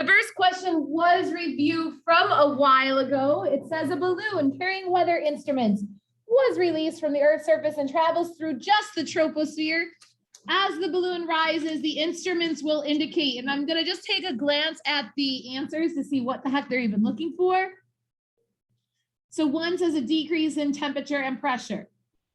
The first question was reviewed from a while ago. It says a balloon carrying weather instruments was released from the Earth's surface and travels through just the troposphere. As the balloon rises, the instruments will indicate, and I'm gonna just take a glance at the answers to see what the heck they're even looking for. So 1 says a decrease in temperature and pressure.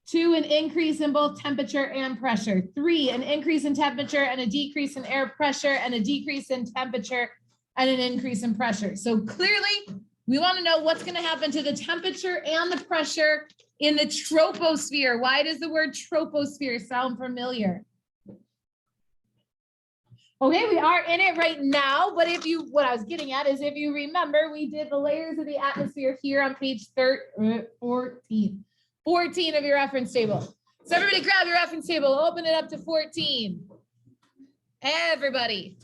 2, an increase in both temperature and pressure. 3, an increase in temperature and a decrease in air pressure and a decrease in temperature and an increase in pressure. So clearly, we want to know what's going to happen to the temperature and the pressure in the troposphere. Why does the word troposphere sound familiar? Okay, we are in it right now, but what I was getting at is if you remember, we did the layers of the atmosphere here on page 14 of your reference table. So everybody grab your reference table, open it up to 14. Everybody.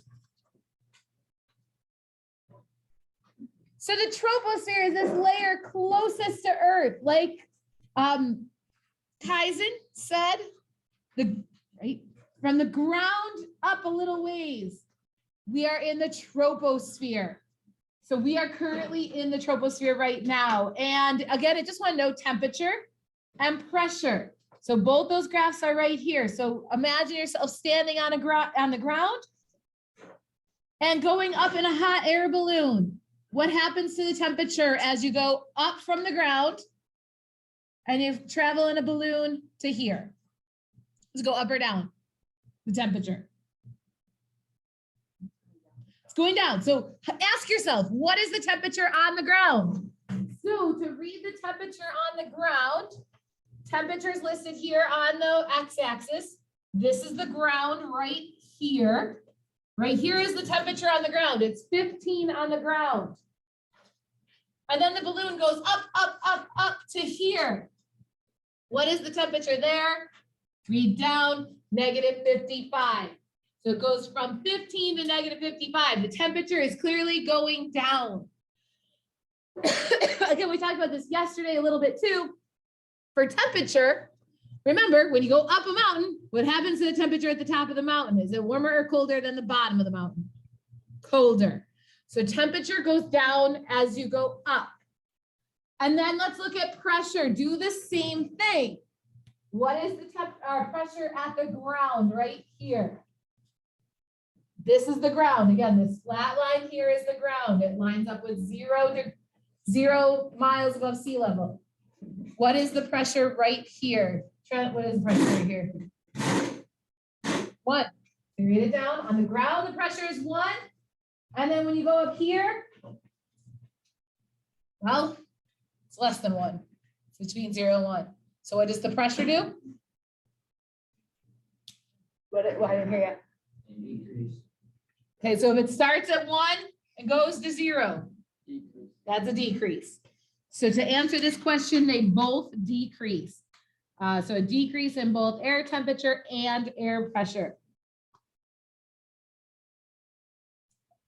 So the troposphere is this layer closest to Earth, like Kaizen said, from the ground up a little ways, we are in the troposphere. So we are currently in the troposphere right now. And again, I just want to know temperature and pressure. So both those graphs are right here. So imagine yourself standing on the ground and going up in a hot air balloon. What happens to the temperature as you go up from the ground and you travel in a balloon to here? Let's go up or down, the temperature. It's going down. So ask yourself, what is the temperature on the ground? So to read the temperature on the ground, temperature is listed here on the x-axis. This is the ground right here. Right here is the temperature on the ground. It's 15 on the ground. And then the balloon goes up, up, up, up to here. What is the temperature there? Read down, -55. So it goes from 15 to -55. The temperature is clearly going down. Again, we talked about this yesterday a little bit too. For temperature, remember, when you go up a mountain, what happens to the temperature at the top of the mountain? Is it warmer or colder than the bottom of the mountain? Colder. So temperature goes down as you go up. And then let's look at pressure. Do the same thing. What is the pressure at the ground right here? This is the ground. Again, this flat line here is the ground. It lines up with 0 miles above sea level. What is the pressure right here? Trent, what is the pressure right here? 1. You read it down. On the ground, the pressure is 1. And then when you go up here, well, it's less than 1. It's between 0 and 1. So what does the pressure do? I didn't hear you. Decrease. Okay, so if it starts at 1 and goes to 0, that's a decrease. So to answer this question, they both decrease. So a decrease in both air temperature and air pressure.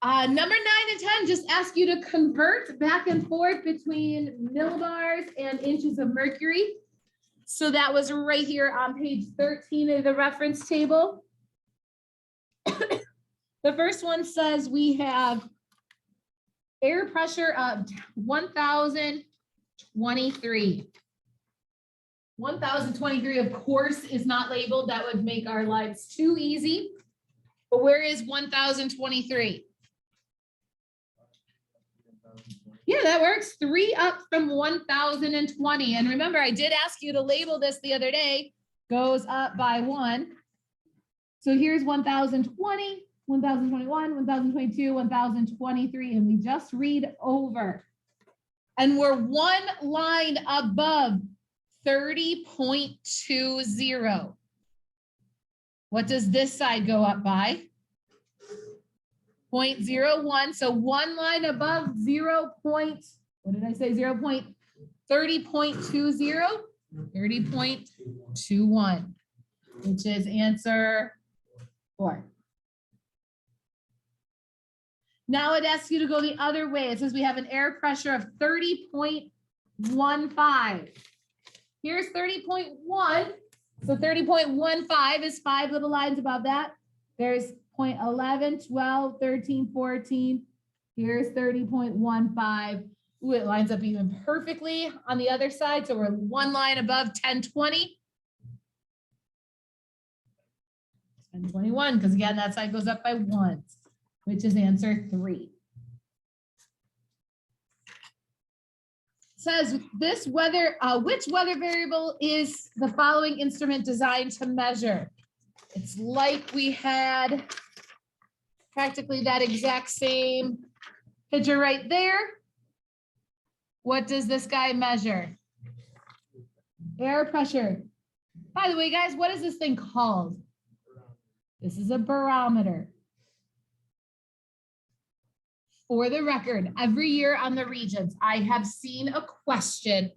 Number 9 and 10 just ask you to convert back and forth between millibars and inches of mercury. So that was right here on page 13 of the reference table. The first one says we have air pressure of 1,023. 1,023, of course, is not labeled. That would make our lives too easy. But where is 1,023? Yeah, that works. 3 up from 1,020. And remember, I did ask you to label this the other day. Goes up by 1. So here's 1,020, 1,021, 1,022, 1,023, and we just read over. And we're 1 line above 30.20. What does this side go up by? 0.01. So 1 line above 30.20, 30.21, which is answer 4. Now it asks you to go the other way. It says we have an air pressure of 30.15. Here's 30.1. So 30.15 is 5 little lines above that. There's 0.11, 12, 13, 14, Here's 30.15. Ooh, it lines up even perfectly on the other side. So we're one line above 1020. 1021, because again, that side goes up by 1, which is answer 3. Says this weather, which weather variable is the following instrument designed to measure? It's like we had practically that exact same picture right there. What does this guy measure? Air pressure. By the way, guys, what is this thing called? This is a barometer. For the record, every year on the Regents, I have seen a question,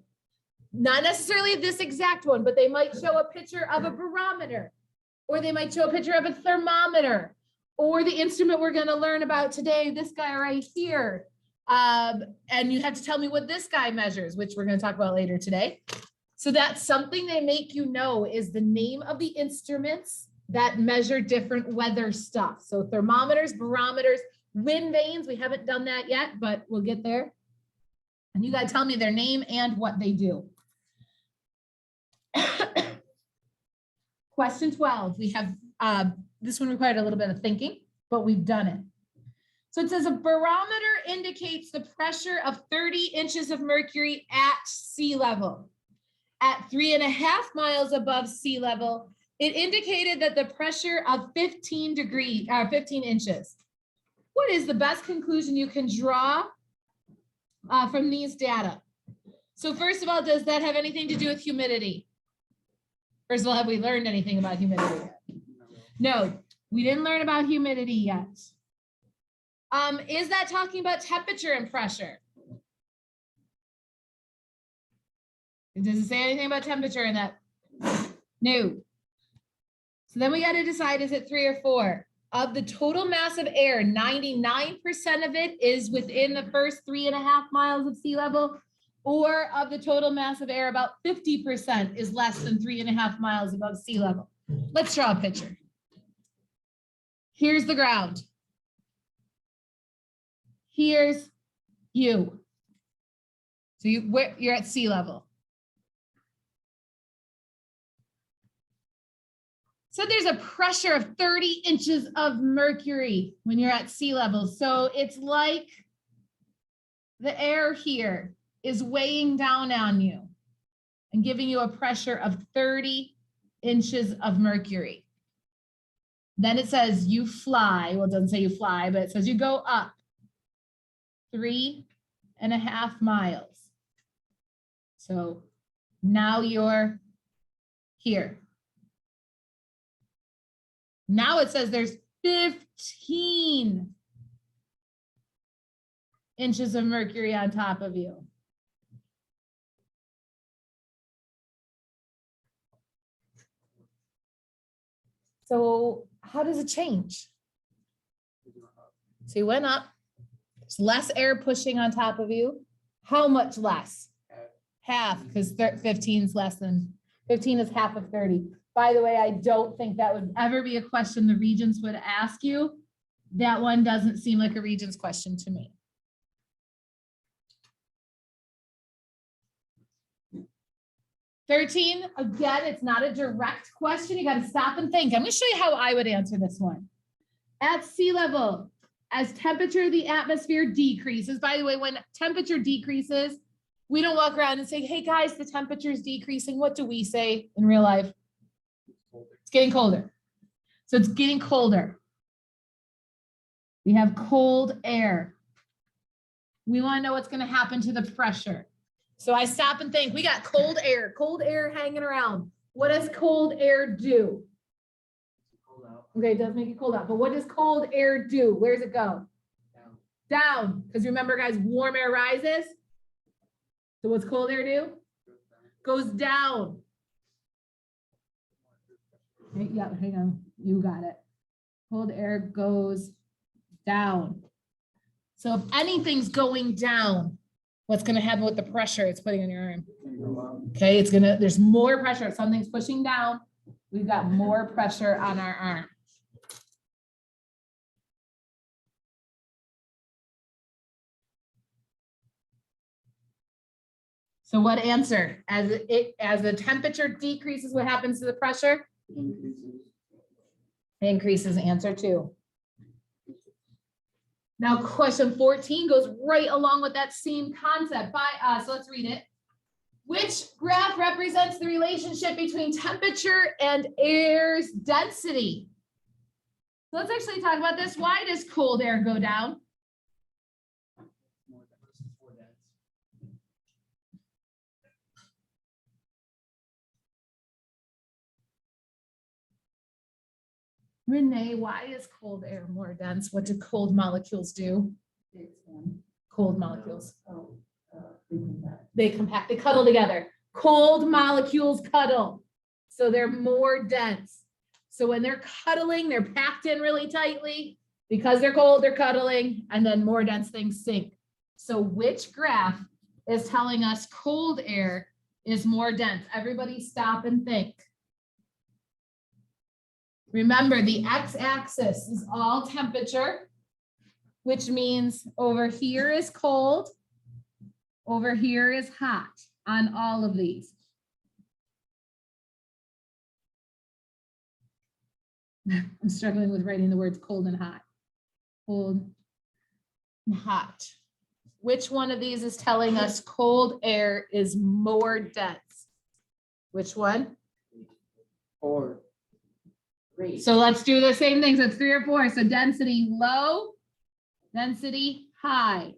not necessarily this exact one, but they might show a picture of a barometer, or they might show a picture of a thermometer, or the instrument we're going to learn about today, this guy right here. And you have to tell me what this guy measures, which we're going to talk about later today. So that's something they make you know is the name of the instruments that measure different weather stuff. So thermometers, barometers, wind vanes, we haven't done that yet, but we'll get there. And you got to tell me their name and what they do. Question 12, we have, this one required a little bit of thinking, but we've done it. So it says a barometer indicates the pressure of 30 inches of mercury at sea level. At 3.5 miles above sea level, it indicated that the pressure of 15 inches. What is the best conclusion you can draw from these data? So first of all, does that have anything to do with humidity? First of all, have we learned anything about humidity? No, we didn't learn about humidity yet. Is that talking about temperature and pressure? Does it say anything about temperature in that? No. So then we got to decide, is it 3 or 4? Of the total mass of air, 99% of it is within the first 3.5 miles of sea level, or of the total mass of air, about 50% is less than 3.5 miles above sea level. Let's draw a picture. Here's the ground. Here's you. So you're at sea level. So there's a pressure of 30 inches of mercury when you're at sea level. So it's like the air here is weighing down on you and giving you a pressure of 30 inches of mercury. Then it says you fly. Well, it doesn't say you fly, but it says you go up 3.5 miles. So now you're here. Now it says there's 15 inches of mercury on top of you. So how does it change? So you went up, there's less air pushing on top of you. How much less? Half, because 15 is less than, 15 is half of 30. By the way, I don't think that would ever be a question the Regents would ask you. That one doesn't seem like a Regents question to me. "13, again, it's not a direct question. You got to stop and think. I'm going to show you how I would answer this one. At sea level, as temperature of the atmosphere decreases, by the way, when temperature decreases, we don't walk around and say, hey guys, the temperature is decreasing. What do we say in real life? It's getting colder. So it's getting colder. We have cold air. We want to know what's going to happen to the pressure. So I stop and think, we got cold air hanging around. What does cold air do? Okay, it does make it cold out, but what does cold air do? Where does it go? Down. Because remember, guys, warm air rises. So what's cold air do? Goes down. Okay, yeah, hang on. You got it. Cold air goes down. So if anything's going down, what's going to happen with the pressure it's putting on your arm? Okay, there's more pressure. If something's pushing down, we've got more pressure on our arm. So what answer? As the temperature decreases, what happens to the pressure? Increases, answer 2. Now question 14 goes right along with that same concept by us. So let's read it. Which graph represents the relationship between temperature and air's density? So let's actually talk about this. Why does cold air go down? Renee, why is cold air more dense? What do cold molecules do? Cold molecules. They compact, they cuddle together. Cold molecules cuddle. So they're more dense. So when they're cuddling, they're packed in really tightly. Because they're cold, they're cuddling, and then more dense things sink. So which graph is telling us cold air is more dense? Everybody stop and think. Remember, the x-axis is all temperature, which means over here is cold, over here is hot on all of these. I'm struggling with writing the words cold and hot. Cold and hot. Which one of these is telling us cold air is more dense? Which one? 4. 3. So let's do the same things. It's 3 or 4. So density low, density high.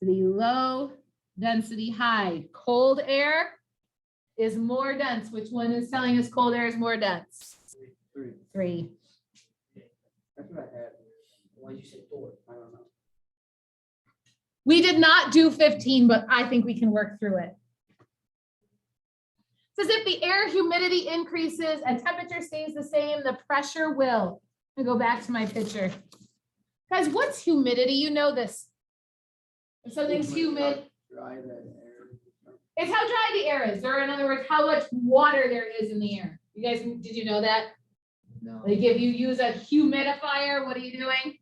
Density low, density high. Cold air is more dense. Which one is telling us cold air is more dense? 3. 3. That's what I had. Why you said 4? I don't know. We did not do 15, but I think we can work through it. It says if the air humidity increases and temperature stays the same, the pressure will. I'm gonna go back to my picture. Guys, what's humidity? You know this. If something's humid, Dry that air. it's how dry the air is, or in other words, how much water there is in the air. You guys, did you know that? No. Like if you use a humidifier, what are you doing?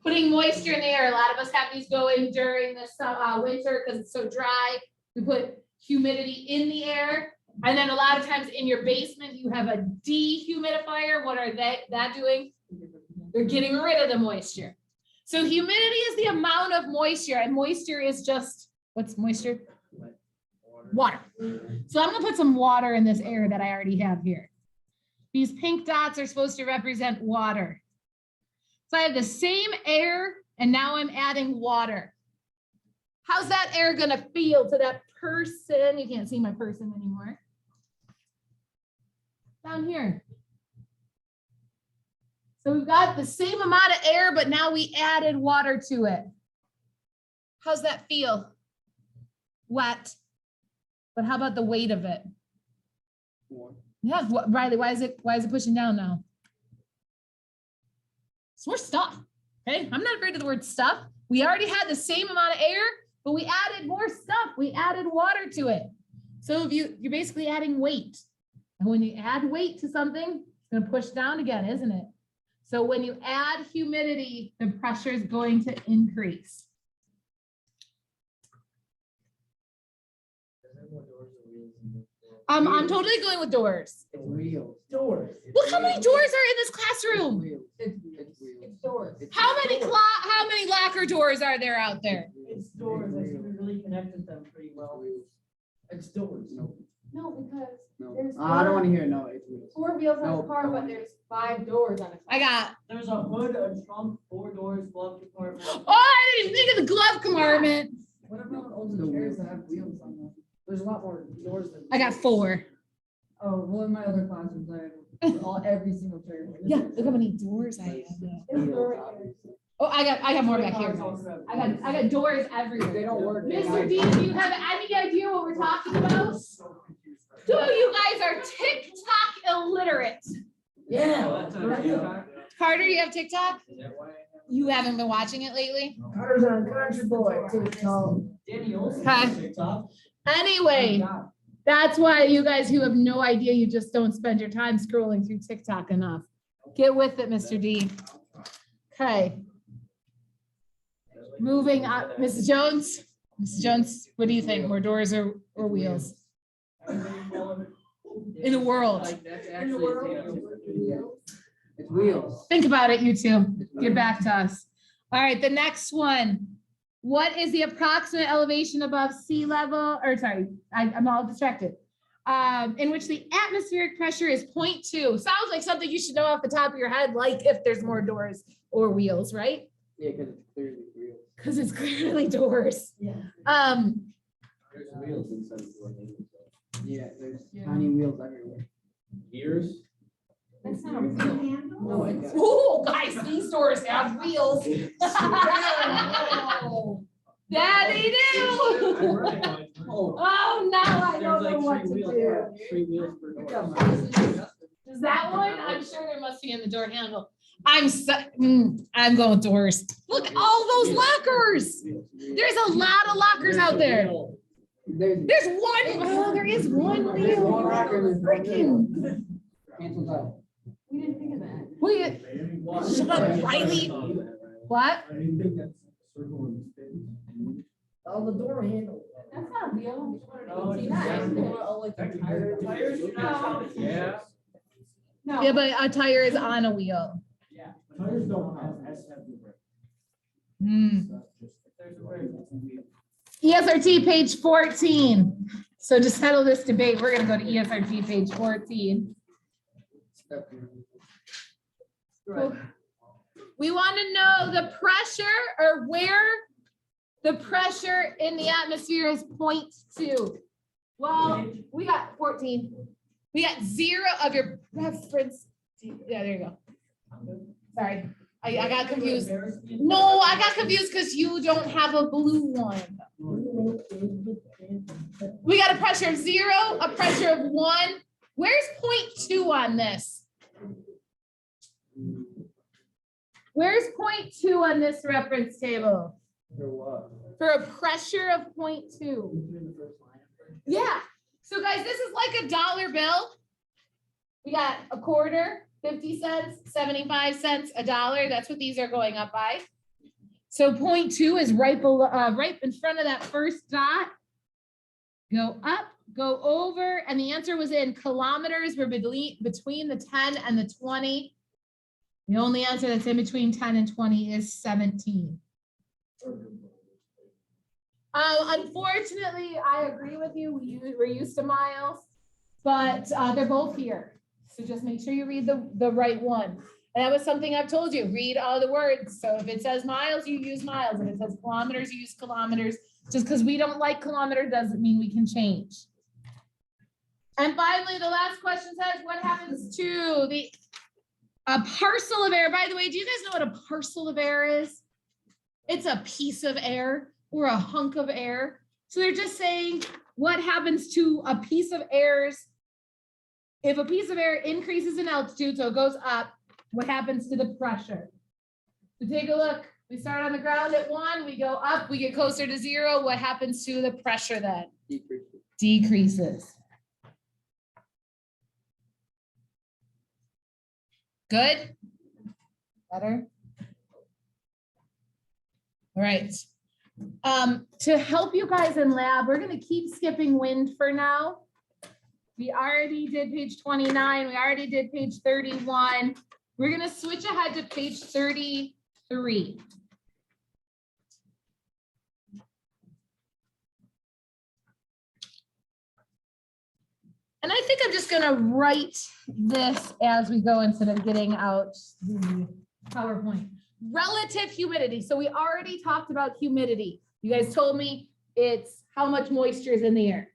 Putting moisture in the air. A lot of us have these going during the winter because it's so dry. We put humidity in the air. And then a lot of times in your basement, you have a dehumidifier. What are they doing? They're getting rid of the moisture. So humidity is the amount of moisture, and moisture is just, what's moisture? Water. So I'm gonna put some water in this air that I already have here. These pink dots are supposed to represent water. So I have the same air, and now I'm adding water. How's that air gonna feel to that person? You can't see my person anymore. Down here. So we've got the same amount of air, but now we added water to it. How's that feel? Wet. But how about the weight of it? 4. Yeah, Riley, why is it pushing down now? It's more stuff. Okay, I'm not afraid of the word stuff. We already had the same amount of air, but we added more stuff. We added water to it. So if you're basically adding weight. And when you add weight to something, it's going to push down again, isn't it? So when you add humidity, the pressure is going to increase. I'm totally going with doors. It's wheels. Doors. Look how many doors are in this classroom. It's wheels. It's doors. How many locker doors are there out there? It's doors. I think we really connected them pretty well. It's doors. No. No, because No. there's I don't want to hear it. No, it's wheels. 4 wheels on No, a car, no. but there's 5 doors on a car. I got, There's a hood, a trunk, 4 doors, glove compartment. oh, I didn't even think of the glove compartment. What about all The the chairs wheels. that have wheels on them? There's a lot more doors than. I got 4. Oh, well, in my other classrooms, I had every single chair. Yeah, look how many doors I have now. There's a door right here. Oh, I got more back here. I got doors everywhere. They don't work. Mr. D, do you have any idea what we're talking about? Two of you guys are TikTok illiterate. Yeah. Carter, you have TikTok? You haven't been watching it lately? Carter's on Country Boy. Danny Olson. Okay. TikTok. Anyway, that's why you guys who have no idea, you just don't spend your time scrolling through TikTok enough. Get with it, Mr. D. Okay. Moving on, Mrs. Jones. Mrs. Jones, what do you think? More doors or wheels? In the world. Like, that's actually. It's wheels. Think about it, you two. Get back to us. All right, the next one. What is the approximate elevation above sea level? Or sorry, I'm all distracted. In which the atmospheric pressure is 0.2. Sounds like something you should know off the top of your head, like if there's more doors or wheels, right? Yeah, because it's clearly wheels. Because it's clearly doors. Yeah. There's wheels inside the door. Yeah, there's Yeah. tiny wheels everywhere. Gears? That's not a wheel. No, I got it. Oh, guys, these doors have wheels. Yeah, they do. Oh, now I don't know what to do. 3 wheels per door. Is that one? I'm sure there must be in the door handle. I'm going doors. Look, all those lockers. There's a lot of lockers out there. There's There's one. Oh, there is one there's one wheel. rocker, there's one Freaking. wheel. Cancels out. We didn't think of that. Wait, shut up, Riley. What? Oh, the door handle. That's not a wheel. No, it's Tires do not count. Yeah. No. Yeah, but a tire is on a wheel. Tires don't have the brake. Hmm. There's a brake. ESRT page 14. So to settle this debate, we're gonna go to ESRT page 14. We want to know the pressure or where the pressure in the atmosphere is 0.2. Well, we got 14. We got 0 of your reference. Yeah, there you go. Sorry, I got confused. No, I got confused because you don't have a blue one. We got a pressure of 0, a pressure of 1. Where's 0.2 on this? Where's 0.2 on this reference table? For what? For a pressure of 0.2. Yeah. So guys, this is like a dollar bill. We got a quarter, 50 cents, 75 cents, a dollar. That's what these are going up by. So 0.2 is right below, right in front of that first dot. Go up, go over, and the answer was in kilometers. We're between the 10 and the 20. The only answer that's in between 10 and 20 is 17. Unfortunately, I agree with you. We're used to miles, but they're both here. So just make sure you read the right one. And that was something I've told you, read all the words. So if it says miles, you use miles. If it says kilometers, you use kilometers. Just because we don't like kilometer doesn't mean we can change. And finally, the last question says, what happens to a parcel of air? By the way, do you guys know what a parcel of air is? It's a piece of air or a hunk of air. So they're just saying what happens to a piece of air. If a piece of air increases in altitude, so it goes up, what happens to the pressure? So take a look. We start on the ground at 1, we go up, we get closer to 0. What happens to the pressure then? Decreases. Good? Better? All right. To help you guys in lab, we're going to keep skipping wind for now. We already did page 29. We already did page 31. We're going to switch ahead to page 33. And I think I'm just going to write this as we go instead of getting out the PowerPoint. Relative humidity. So we already talked about humidity. You guys told me it's how much moisture is in the air.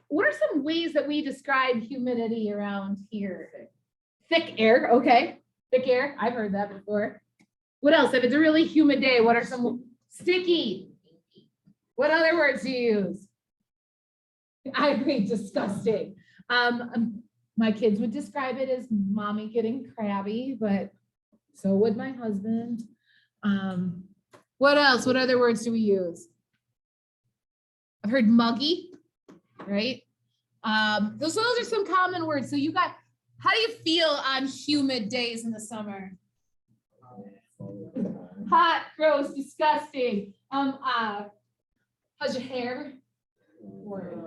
What are some ways that we describe humidity around here? Thick air. Okay. Thick air. I've heard that before. What else? If it's a really humid day, what are some sticky? What other words do you use? I agree, disgusting. My kids would describe it as mommy getting crabby, but so would my husband. What else? What other words do we use? I've heard muggy, right? Those are some common words. So you got, how do you feel on humid days in the summer? Hot, gross, disgusting. How's your hair?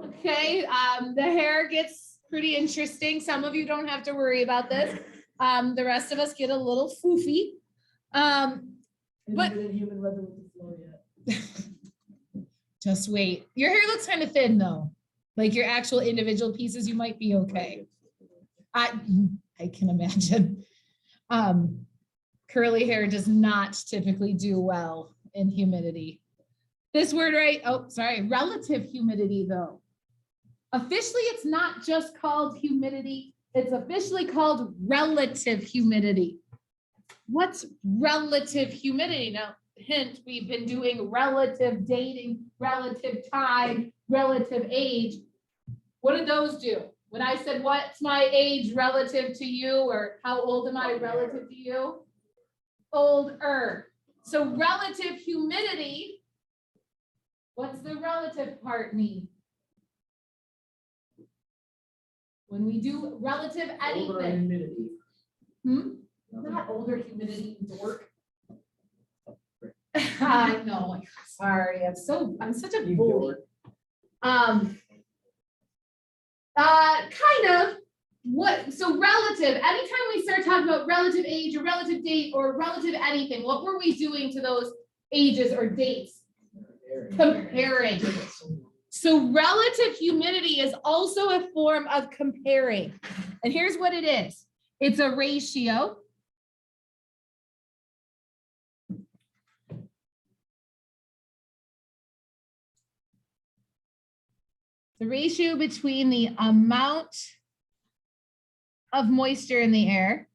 Okay, the hair gets pretty interesting. Some of you don't have to worry about this. The rest of us get a little foofy. But- Haven't been in human weather with the flow yet. Just wait. Your hair looks kind of thin though. Like your actual individual pieces, you might be okay. I can imagine. Curly hair does not typically do well in humidity. This word right, oh, sorry, relative humidity though. Officially, it's not just called humidity. It's officially called relative humidity. What's relative humidity? Now, hint, we've been doing relative dating, relative time, relative age. What did those do? When I said, what's my age relative to you, or how old am I relative to you? Older. So relative humidity, what's the relative part mean? When we do relative Older anything, humidity. not older humidity, dork. I know, sorry, I'm such a You bully. dork. Kind of. What, so relative, anytime we start talking about relative age or relative date or relative anything, what were we doing to those ages or dates? Comparing. So relative humidity is also a form of comparing. And here's what it is. It's a ratio. The ratio between the amount of moisture in the air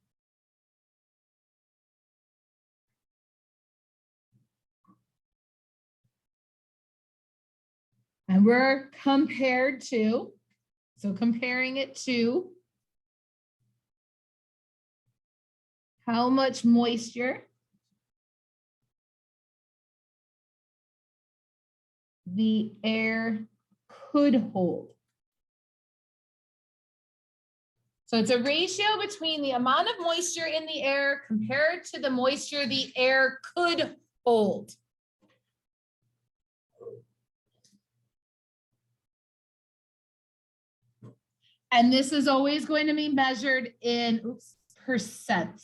and we're compared to, so comparing it to how much moisture the air could hold. So it's a ratio between the amount of moisture in the air compared to the moisture the air could hold. And this is always going to be measured in percent.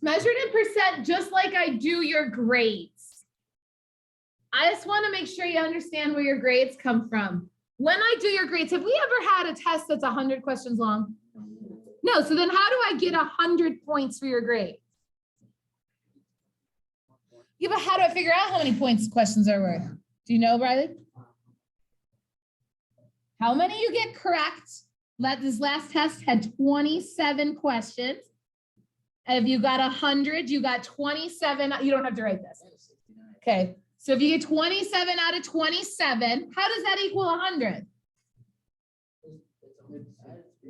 Measured in percent, just like I do your grades. I just want to make sure you understand where your grades come from. When I do your grades, have we ever had a test that's 100 questions long? No, so then how do I get 100 points for your grade? Yeah, but how do I figure out how many points questions are worth? Do you know, Riley? How many you get correct? This last test had 27 questions. If you got 100, you got 27. You don't have to write this. Okay. So if you get 27 out of 27, how does that equal 100?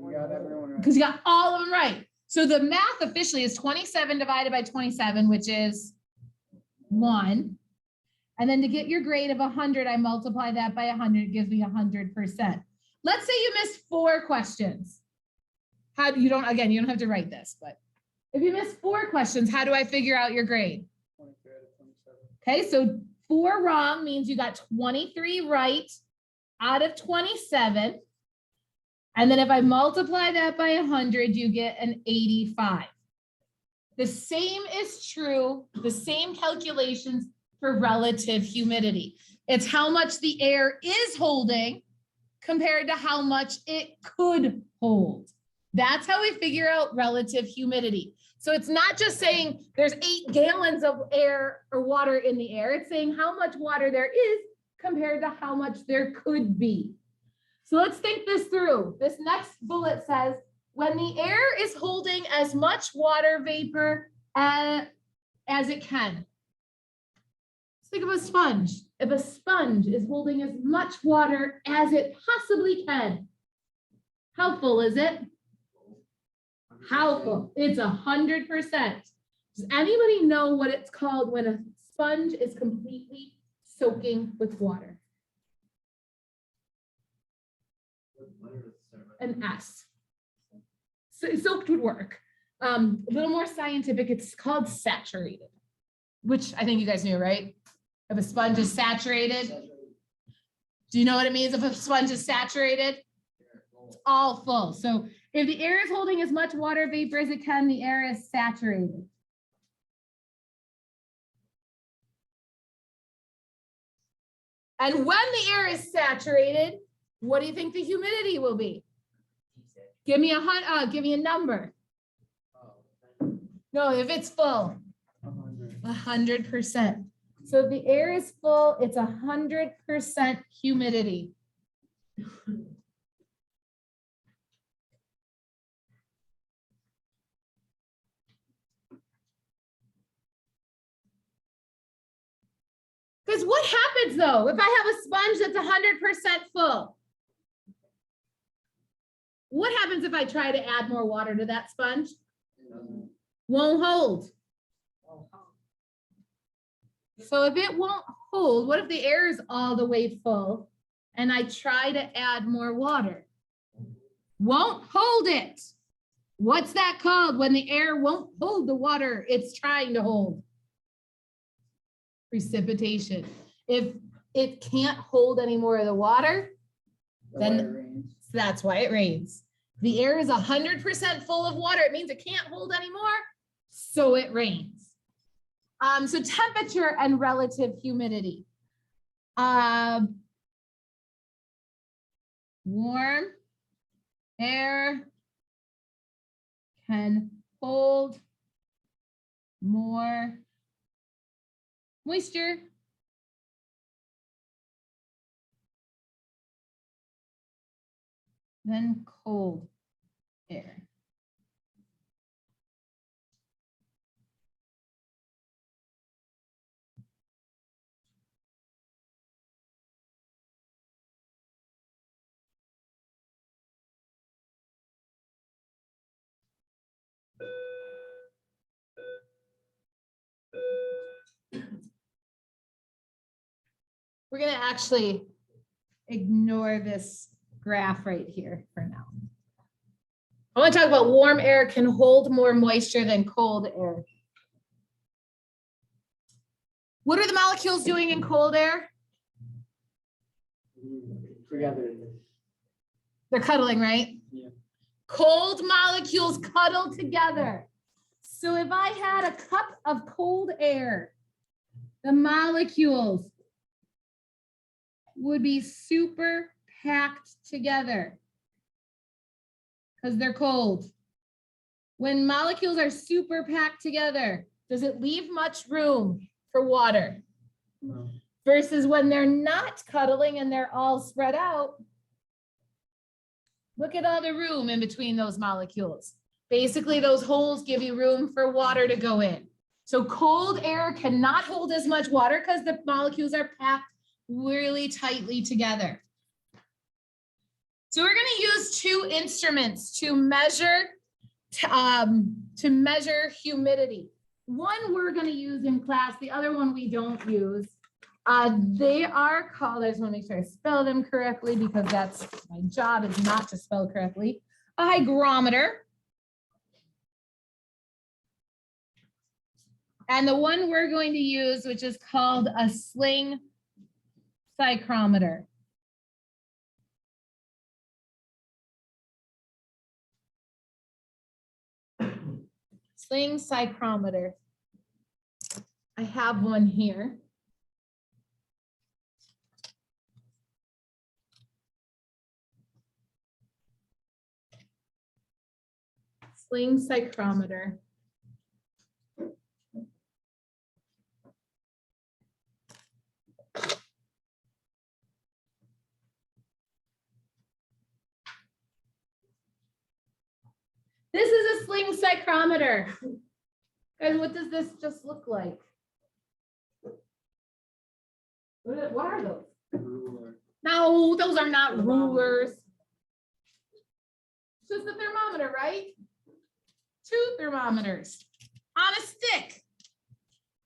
You got everyone right. Because you got all of them right. So the math officially is 27 divided by 27, which is 1. And then to get your grade of 100, I multiply that by 100, it gives me 100%. Let's say you missed 4 questions. You don't have to write this, but if you miss 4 questions, how do I figure out your grade? 23 out of 27. Okay, so 4 wrong means you got 23 right out of 27. And then if I multiply that by 100, you get an 85. The same is true, the same calculations for relative humidity. It's how much the air is holding compared to how much it could hold. That's how we figure out relative humidity. So it's not just saying there's 8 gallons of air or water in the air. It's saying how much water there is compared to how much there could be. So let's think this through. This next bullet says, when the air is holding as much water vapor as it can. Let's think of a sponge. If a sponge is holding as much water as it possibly can, how full is it? How full? It's 100%. Does anybody know what it's called when a sponge is completely soaking with water? an S. Soaked would work. A little more scientific, it's called saturated, which I think you guys knew, right? If a sponge is saturated, do you know what it means if a sponge is saturated? It's all full. So if the air is holding as much water vapor as it can, the air is saturated. And when the air is saturated, what do you think the humidity will be? Give me a number. No, if it's full, 100%. So if the air is full, it's 100% humidity. Because what happens though, if I have a sponge that's 100% full? What happens if I try to add more water to that sponge? Won't hold. So if it won't hold, what if the air is all the way full and I try to add more water? Won't hold it. What's that called when the air won't hold the water it's trying to hold? Precipitation. If it can't hold any more of the water, then that's why it rains. The air is 100% full of water. It means it can't hold anymore, so it rains. So temperature and relative humidity. Warm air can hold more moisture than cold air. We're going to actually ignore this graph right here for now. I want to talk about warm air can hold more moisture than cold air. What are the molecules doing in cold air? Together. They're cuddling, right? Yeah. Cold molecules cuddle together. So if I had a cup of cold air, the molecules would be super packed together because they're cold. When molecules are super packed together, does it leave much room for water? No. Versus when they're not cuddling and they're all spread out, look at all the room in between those molecules. Basically, those holes give you room for water to go in. So cold air cannot hold as much water because the molecules are packed really tightly together. So we're going to use two instruments to measure humidity. One we're going to use in class, the other one we don't use. They are called, I just want to make sure I spell them correctly because that's my job is not to spell correctly. A hygrometer. And the one we're going to use, which is called a sling psychrometer. Sling psychrometer. I have one here. Sling psychrometer. This is a sling psychrometer. Guys, what does this just look like? What are those? Ruler. No, those are not rulers. It's just a thermometer, right? Two thermometers on a stick.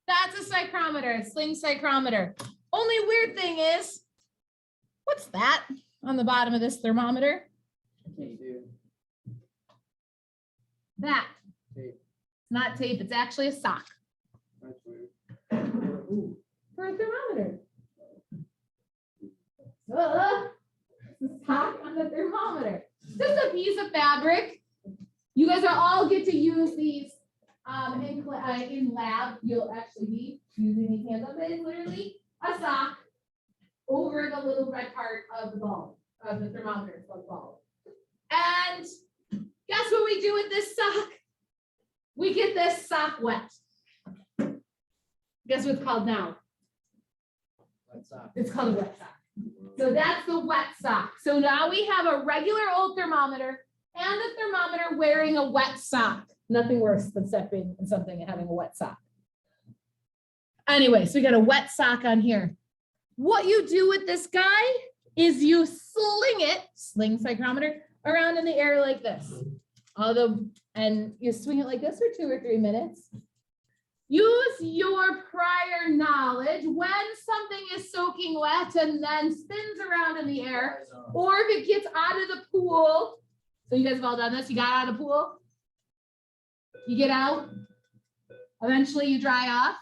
That's a psychrometer, a sling psychrometer. Only weird thing is, what's that on the bottom of this thermometer? can't do. That. Tape. It's not tape, it's actually a sock That's weird. for a thermometer. It's a sock on the thermometer. Just a piece of fabric. You guys are all get to use these in lab. You'll actually be using these hands up. It's literally a sock over the little red part of the bulb, of the thermometer. It's called bulb. And guess what we do with this sock? We get this sock wet. Guess what it's called now? What's up? It's called a wet sock. So that's the wet sock. So now we have a regular old thermometer and a thermometer wearing a wet sock. Nothing worse than stepping in something and having a wet sock. Anyway, so we got a wet sock on here. What you do with this guy is you sling psychrometer around in the air like this. And you swing it like this for 2 or 3 minutes. Use your prior knowledge when something is soaking wet and then spins around in the air, or if it gets out of the pool. So you guys have all done this. You got out of the pool. You get out. Eventually you dry off.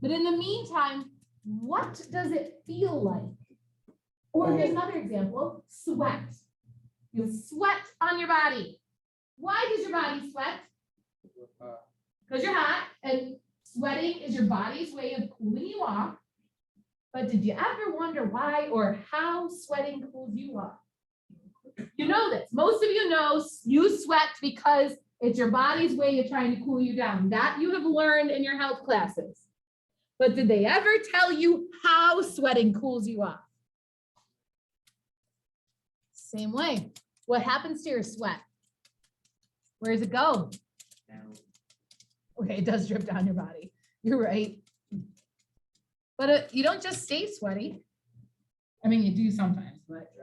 But in the meantime, what does it feel like? Or here's another example, sweat. You sweat on your body. Why does your body sweat? Because you're hot, and sweating is your body's way of cooling you off. But did you ever wonder why or how sweating cools you off? You know this. Most of you know you sweat because it's your body's way of trying to cool you down. That you have learned in your health classes. But did they ever tell you how sweating cools you off? Same way. What happens to your sweat? Where does it go? Down. Okay, it does drip down your body. You're right. But you don't just stay sweaty. I mean, you do sometimes, but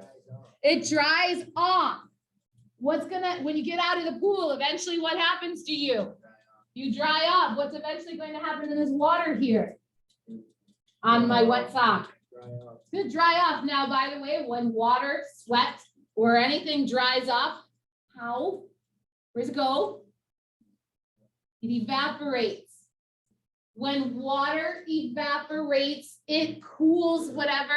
it dries off. When you get out of the pool, eventually what happens to you? You dry off. What's eventually going to happen in this water here? On my wet sock. It's going to dry off. Now, by the way, when water, sweat, or anything dries off, where's it go? It evaporates. When water evaporates, it cools whatever,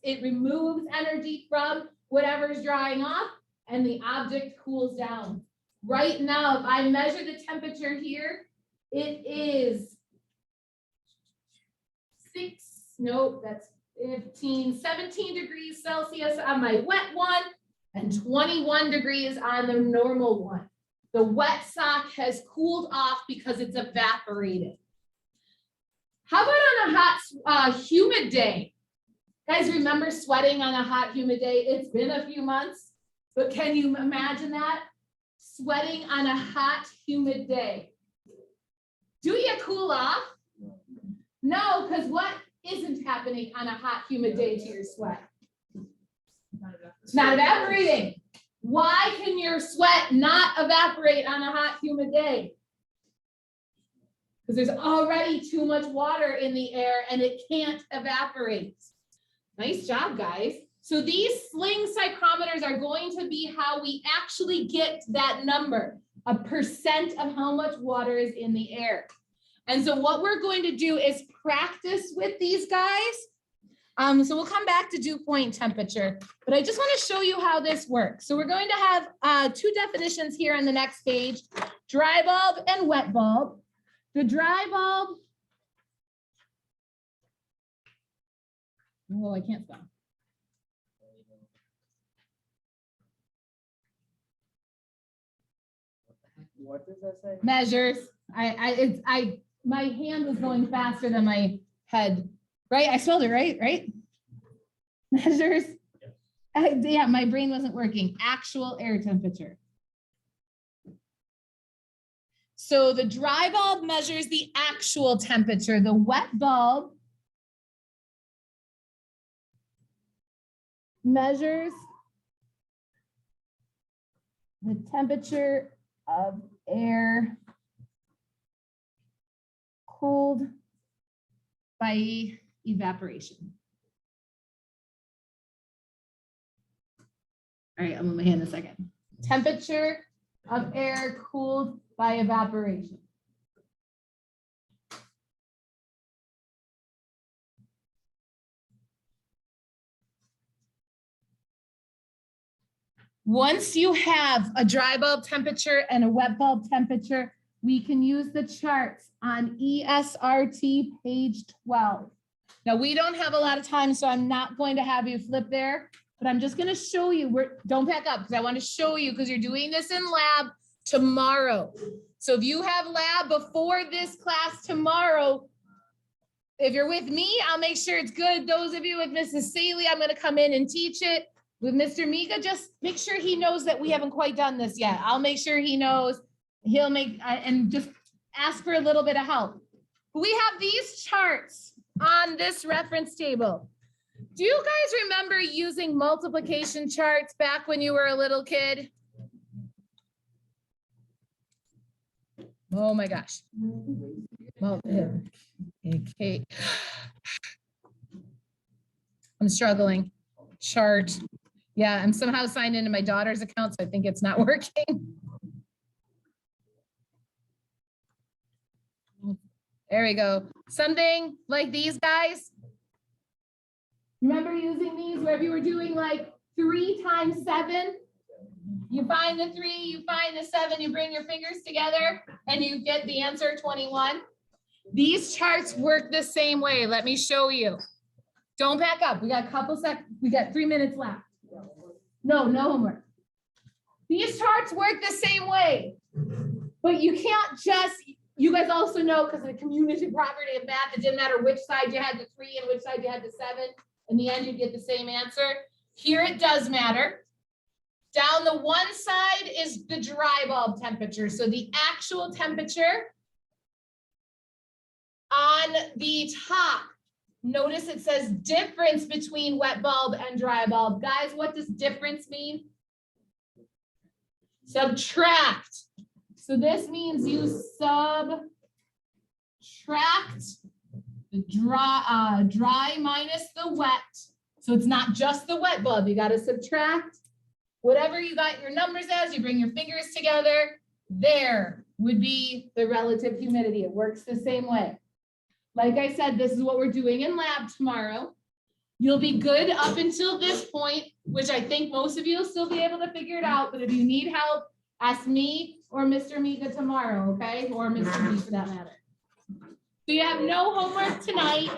it removes energy from whatever's drying off, and the object cools down. Right now, if I measure the temperature here, it is 17 degrees Celsius on my wet one and 21 degrees on the normal one. The wet sock has cooled off because it's evaporated. How about on a hot, humid day? Guys, remember sweating on a hot, humid day? It's been a few months, but can you imagine that? Sweating on a hot, humid day. Do you cool off? No, because what isn't happening on a hot, humid day to your sweat? It's not evaporating. Why can your sweat not evaporate on a hot, humid day? Because there's already too much water in the air and it can't evaporate. Nice job, guys. So these sling psychrometers are going to be how we actually get that number, a percent of how much water is in the air. And so what we're going to do is practice with these guys. So we'll come back to dew point temperature, but I just want to show you how this works. So we're going to have 2 definitions here on the next page, dry bulb and wet bulb. The dry bulb, oh, I can't spell. What does that say? Measures. My hand was going faster than my head. Right? I spelled it right, right? Measures. Yeah, my brain wasn't working. Actual air temperature. So the dry bulb measures the actual temperature. The wet bulb measures the temperature of air cooled by evaporation. All right, I'll move my hand in a second. temperature of air cooled by evaporation. Once you have a dry bulb temperature and a wet bulb temperature, we can use the charts on ESRT page 12. Now, we don't have a lot of time, so I'm not going to have you flip there, but I'm just going to show you. Don't pack up because I want to show you because you're doing this in lab tomorrow. So if you have lab before this class tomorrow, if you're with me, I'll make sure it's good. Those of you with Mrs. Saley, I'm going to come in and teach it. With Mr. Mika, just make sure he knows that we haven't quite done this yet. I'll make sure he knows. He'll make, and just ask for a little bit of help. We have these charts on this reference table. Do you guys remember using multiplication charts back when you were a little kid? Oh my gosh. Well, okay. I'm struggling. Chart. Yeah, I'm somehow signed into my daughter's account, so I think it's not working. There we go. Something like these guys. Remember using these where if you were doing like 3 times 7? You find the 3, you find the 7, you bring your fingers together and you get the answer 21. These charts work the same way. Let me show you. Don't pack up. We got a couple seconds. We got 3 minutes left. No homework. These charts work the same way, but you can't just, you guys also know because of the community property of math, it didn't matter which side you had the 3 and which side you had the 7. In the end, you get the same answer. Here it does matter. Down the one side is the dry bulb temperature. So the actual temperature on the top. Notice it says difference between wet bulb and dry bulb. Guys, what does difference mean? Subtract. So this means you subtract the dry minus the wet. So it's not just the wet bulb. You got to subtract whatever you got your numbers as. You bring your fingers together. There would be the relative humidity. It works the same way. Like I said, this is what we're doing in lab tomorrow. You'll be good up until this point, which I think most of you will still be able to figure it out. But if you need help, ask me or Mr. Mika tomorrow, okay? Or Mr. B for that matter. So you have no homework tonight.